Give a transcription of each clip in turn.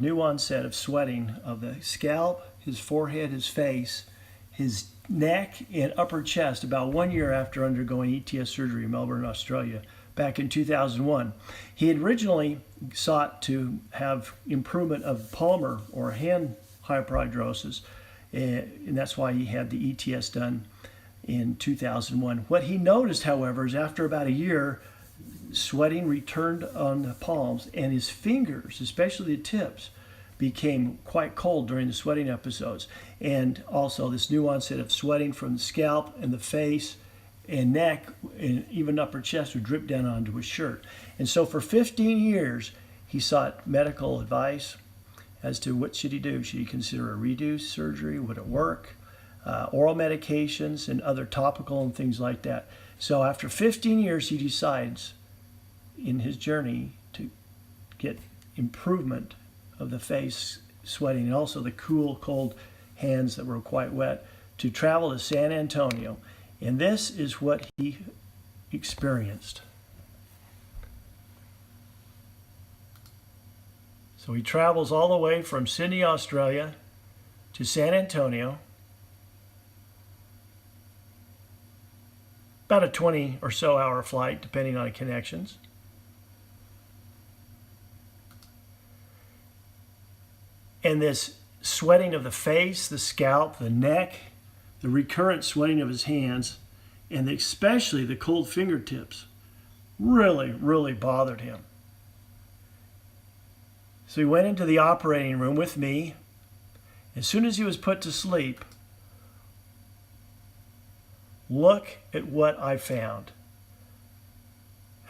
new onset of sweating of the scalp, his forehead, his face, his neck, and upper chest about 1 year after undergoing ETS surgery in Melbourne, Australia, back in 2001. He had originally sought to have improvement of palmar or hand hyperhidrosis, and that's why he had the ETS done in 2001. What he noticed, however, is after about a year, sweating returned on the palms, and his fingers, especially the tips, became quite cold during the sweating episodes. And also this new onset of sweating from the scalp and the face and neck and even upper chest would drip down onto his shirt. And so for 15 years, he sought medical advice as to what should he do. Should he consider a redo surgery? Would it work? Oral medications and other topical and things like that. So after 15 years, he decides in his journey to get improvement of the face sweating and also the cool, cold hands that were quite wet, to travel to San Antonio. And this is what he experienced. So he travels all the way from Sydney, Australia to San Antonio. About a 20 or so hour flight, depending on connections. And this sweating of the face, the scalp, the neck, the recurrent sweating of his hands, and especially the cold fingertips really, really bothered him. So he went into the operating room with me. As soon as he was put to sleep, look at what I found.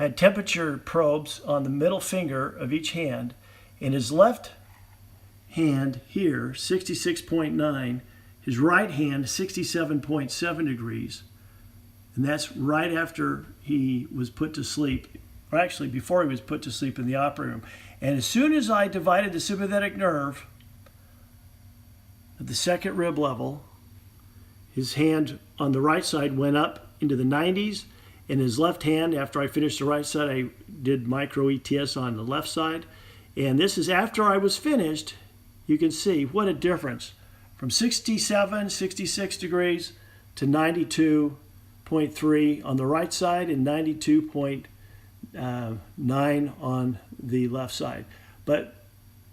I had temperature probes on the middle finger of each hand. In his left hand here, 66.9, his right hand, 67.7 degrees. And that's right after he was put to sleep, or actually before he was put to sleep in the operating room. And as soon as I divided the sympathetic nerve at the second rib level, his hand on the right side went up into the 90s, and his left hand, after I finished the right side, I did micro ETS on the left side. And this is after I was finished. You can see what a difference from 67, 66 degrees to 92.3 on the right side and 92.9 on the left side. But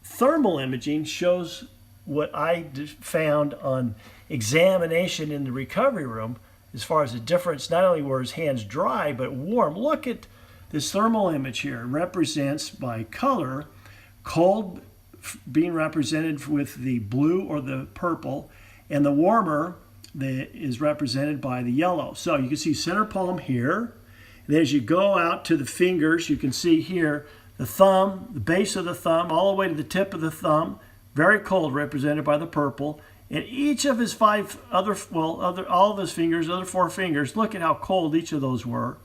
thermal imaging shows what I found on examination in the recovery room as far as the difference. Not only were his hands dry but warm. Look at this thermal image here. It represents by color cold being represented with the blue or the purple, and the warmer that is represented by the yellow. So you can see center palm here, and as you go out to the fingers, you can see here the thumb, the base of the thumb, all the way to the tip of the thumb, very cold, represented by the purple. And each of his all of his fingers, other four fingers, look at how cold each of those were.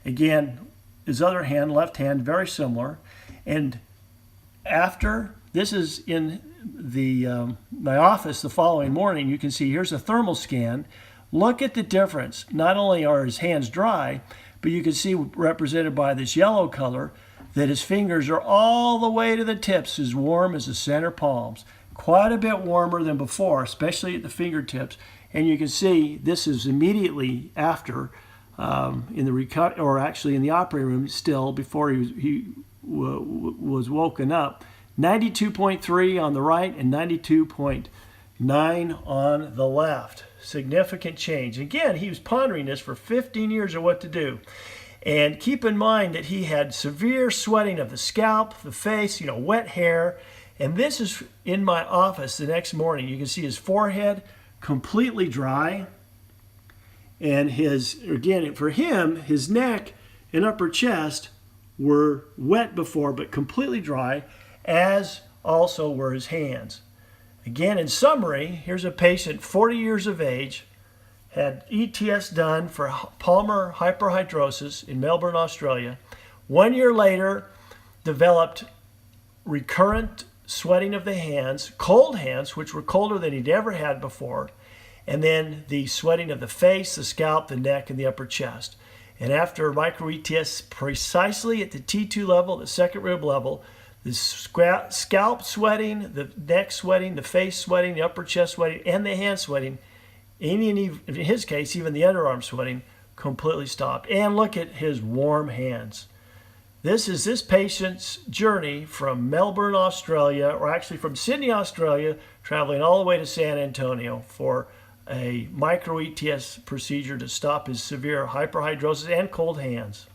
Again, his other hand, left hand, very similar. And after, this is in the my office the following morning, you can see here's a thermal scan. Look at the difference. Not only are his hands dry, but you can see represented by this yellow color that his fingers are all the way to the tips, as warm as the center palms. Quite a bit warmer than before, especially at the fingertips. And you can see this is immediately after in the operating room, still before he was woken up. 92.3 on the right and 92.9 on the left. Significant change. Again, he was pondering this for 15 years of what to do. And keep in mind that he had severe sweating of the scalp, the face, wet hair. And this is in my office the next morning. You can see his forehead completely dry. And for him, his neck and upper chest were wet before, but completely dry, as also were his hands. Again, in summary, here's a patient, 40 years of age, had ETS done for palmar hyperhidrosis in Melbourne, Australia. 1 year later, developed recurrent sweating of the hands, cold hands, which were colder than he'd ever had before, and then the sweating of the face, the scalp, the neck, and the upper chest. And after micro ETS precisely at the T2 level, the second rib level, The scalp sweating, the neck sweating, the face sweating, the upper chest sweating, and the hand sweating, in his case, even the underarm sweating, completely stopped. And look at his warm hands. This is this patient's journey from Melbourne, Australia, or actually from Sydney, Australia, traveling all the way to San Antonio for a micro ETS procedure to stop his severe hyperhidrosis and cold hands.